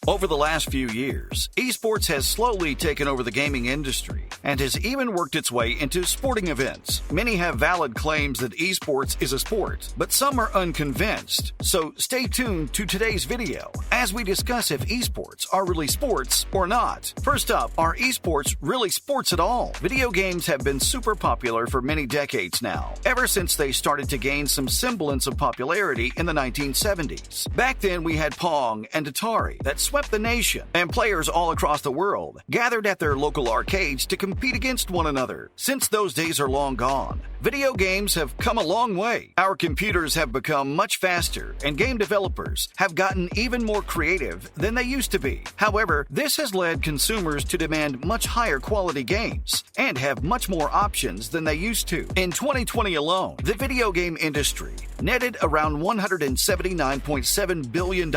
Over the last few years, eSports has slowly taken over the gaming industry and has even worked its way into sporting events. Many have valid claims that eSports is a sport, but some are unconvinced. So stay tuned to today's video as we discuss if eSports are really sports or not. First up, are eSports really sports at all? Video games have been super popular for many decades now, ever since they started to gain some semblance of popularity in the 1970s. Back then, we had Pong and Atari that swept the nation, and players all across the world gathered at their local arcades to compete against one another. Since those days are long gone, video games have come a long way. Our computers have become much faster, and game developers have gotten even more creative than they used to be. However, this has led consumers to demand much higher quality games and have much more options than they used to. In 2020 alone, the video game industry netted around $179.7 billion,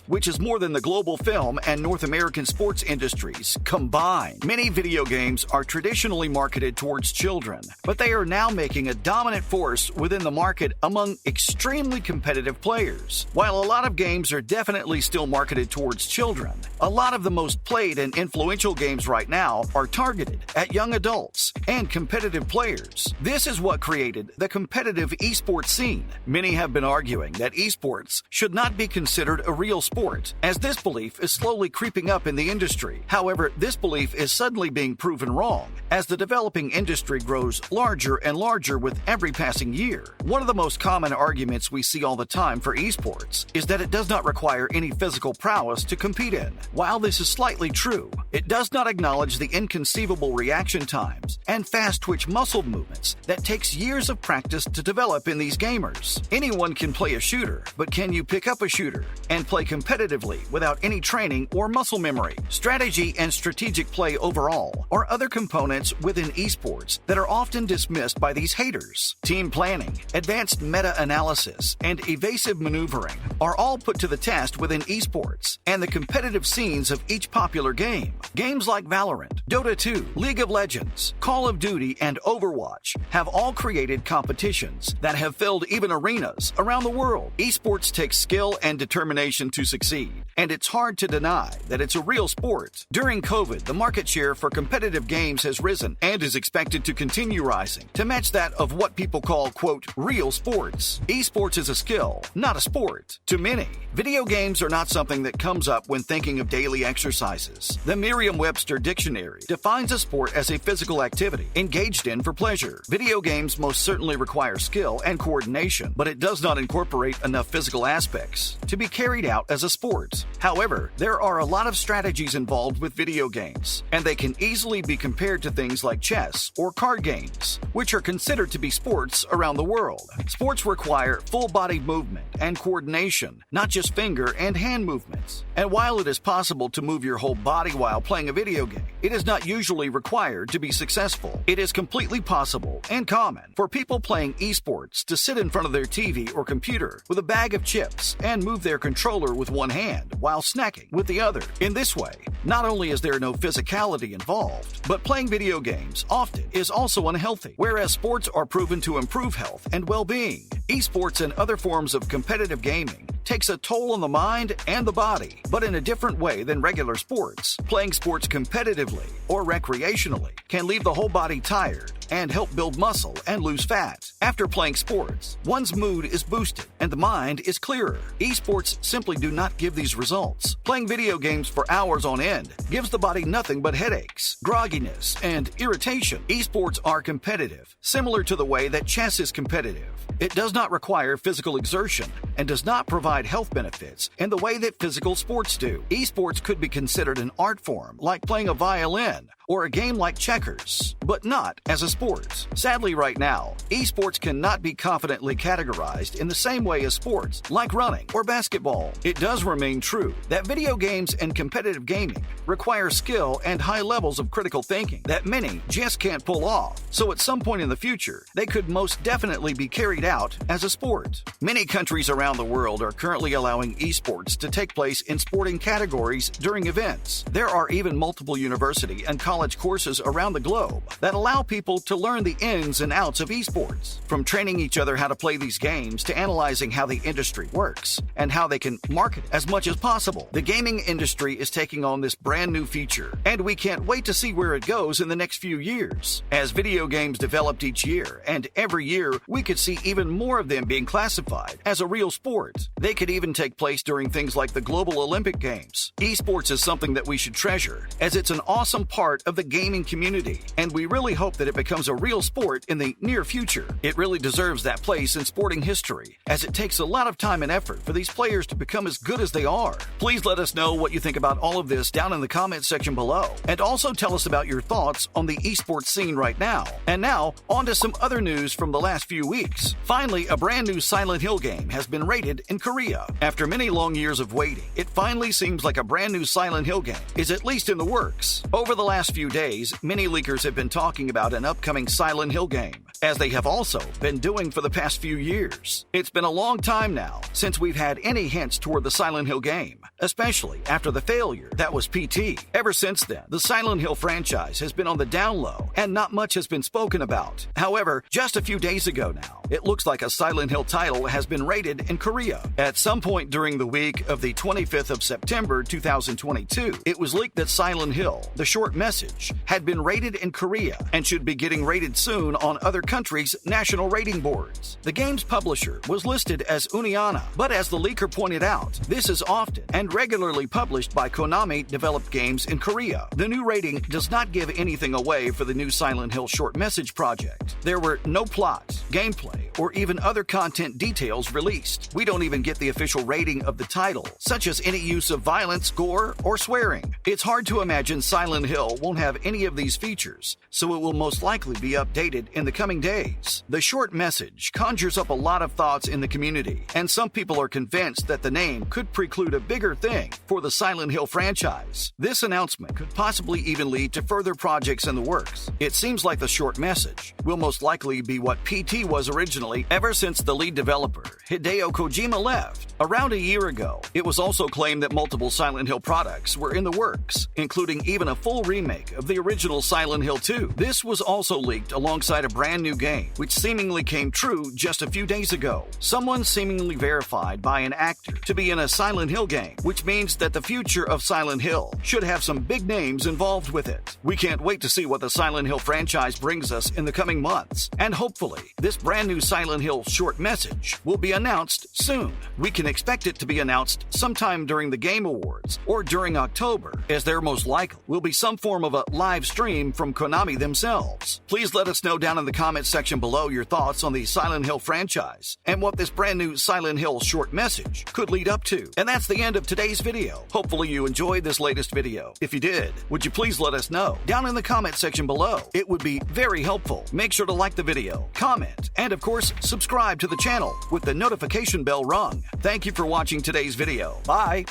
which is more than the global film and North American sports industries combined. Many video games are traditionally marketed towards children, but they are now making a dominant force within the market among extremely competitive players. While a lot of games are definitely still marketed towards children, a lot of the most played and influential games right now are targeted at young adults and competitive players. This is what created the competitive esports scene. Many have been arguing that esports should not be considered a real sport, as this belief is slowly creeping up in the industry. However, this belief is suddenly being proven wrong as the developing industry grows larger and larger with every passing year. One of the most common arguments we see all the time for esports is that it does not require any physical prowess to compete in. While this is slightly true, it does not acknowledge the inconceivable reaction times and fast twitch muscle movements that takes years of practice to develop in these gamers. Anyone can play a shooter, but can you pick up a shooter and play competitively without any training or muscle memory? Strategy and strategic play overall are other components within esports that are often dismissed by these haters. Team planning, advanced meta-analysis, and evasive maneuvering are all put to the test within esports and the competitive scenes of each popular game. Games like Valorant, Dota 2, League of Legends, Call of Duty, and Overwatch have all created competitions that have filled even arenas around the world. Esports takes skill and determination to succeed, and it's hard to deny that it's a real sport. During COVID, the market share for competitive games has risen and is expected to continue rising to match that of what people call, quote, real sports. Esports is a skill, not a sport. To many, video games are not something that comes up when thinking of daily exercises. The Merriam-Webster Dictionary defines a sport as a physical activity engaged in for pleasure. Video games most certainly require skill and coordination, but it does not incorporate enough physical aspects to be carried out as a sport. However, there are a lot of strategies involved with video games, and they can easily be compared to things like chess or card games, which are considered to be sports around the world. Sports require full-body movement and coordination, not just finger and hand movements. And while it is possible to move your whole body while playing a video game, it is not usually required to be successful. It is completely possible and common for people playing esports to sit in front of their TV or computer with a bag of chips and move their controller with one hand while snacking with the other. In this way, not only is there no physicality involved, but playing video games often is also unhealthy. Whereas sports are proven to improve health and well-being, esports and other forms of competitive gaming takes a toll on the mind and the body, but in a different way than regular sports. Playing sports competitively or recreationally can leave the whole body tired and help build muscle and lose fat. After playing sports, one's mood is boosted and the mind is clearer. Esports simply do not give these results. Playing video games for hours on end gives the body nothing but headaches, grogginess, and irritation. Esports are competitive, similar to the way that chess is competitive. It does not require physical exertion and does not provide health benefits in the way that physical sports do. Esports could be considered an art form like playing a violin or a game like checkers, but not as a sport. Sadly, right now, esports cannot be confidently categorized in the same way as sports like running or basketball. It does remain true that video games and competitive gaming require skill and high levels of critical thinking that many just can't pull off. So at some point in the future, they could most definitely be carried out as a sport. Many countries around the world are currently allowing esports to take place in sporting categories during events. There are even multiple university and college college courses around the globe that allow people to learn the ins and outs of eSports, from training each other how to play these games to analyzing how the industry works and how they can market as much as possible. The gaming industry is taking on this brand new feature, and we can't wait to see where it goes in the next few years. As video games developed each year, and every year we could see even more of them being classified as a real sport. They could even take place during things like the Global Olympic Games. Esports is something that we should treasure, as it's an awesome part of the gaming community, and we really hope that it becomes a real sport in the near future. It really deserves that place in sporting history, as it takes a lot of time and effort for these players to become as good as they are. Please let us know what you think about all of this down in the comments section below, and also tell us about your thoughts on the esports scene right now. And now, on to some other news from the last few weeks. Finally, a brand new Silent Hill game has been rated in Korea. After many long years of waiting, it finally seems like a brand new Silent Hill game is at least in the works. Over the last few days, many leakers have been talking about an upcoming Silent Hill game, as they have also been doing for the past few years. It's been a long time now since we've had any hints toward the Silent Hill game, especially after the failure that was PT. Ever since then, the Silent Hill franchise has been on the down low, and not much has been spoken about. However, just a few days ago now, it looks like a Silent Hill title has been rated in Korea. At some point during the week of the 25th of September 2022, it was leaked that Silent Hill, the short message, had been rated in Korea and should be getting rated soon on other countries' national rating boards. The game's publisher was listed as Uniana, but as the leaker pointed out, this is often and regularly published by Konami-developed games in Korea. The new rating does not give anything away for the new Silent Hill short message project. There were no plot, gameplay, or even other content details released. We don't even get the official rating of the title, such as any use of violence, gore, or swearing. It's hard to imagine Silent Hill won't have any of these features, so it will most likely be updated in the coming days. The short message conjures up a lot of thoughts in the community, and some people are convinced that the name could preclude a bigger thing for the Silent Hill franchise. This announcement could possibly even lead to further projects in the works. It seems like the short message will most likely be what PT was originally, ever since the lead developer, Hideo Kojima, left. Around a year ago, it was also claimed that multiple Silent Hill products were in the works, including even a full remake of the original Silent Hill 2. This was also leaked alongside a brand new game, which seemingly came true just a few days ago. Someone seemingly verified by an actor to be in a Silent Hill game, which means that the future of Silent Hill should have some big names involved with it. We can't wait to see what the Silent Hill franchise brings us in the coming months, and hopefully, this brand new Silent Hill short message will be announced soon. We can expect it to be announced sometime during the Game Awards or during October, as there most likely will be some form of a live stream from Konami themselves. Please let us know down in the comments section below your thoughts on the Silent Hill franchise and what this brand new Silent Hill short message could lead up to. And that's the end of today's video. Hopefully you enjoyed this latest video. If you did, would you please let us know down in the comments section below? It would be very helpful. Make sure to like the video, comment, and of course, subscribe to the channel with the notification bell rung. Thank you for watching today's video. Bye!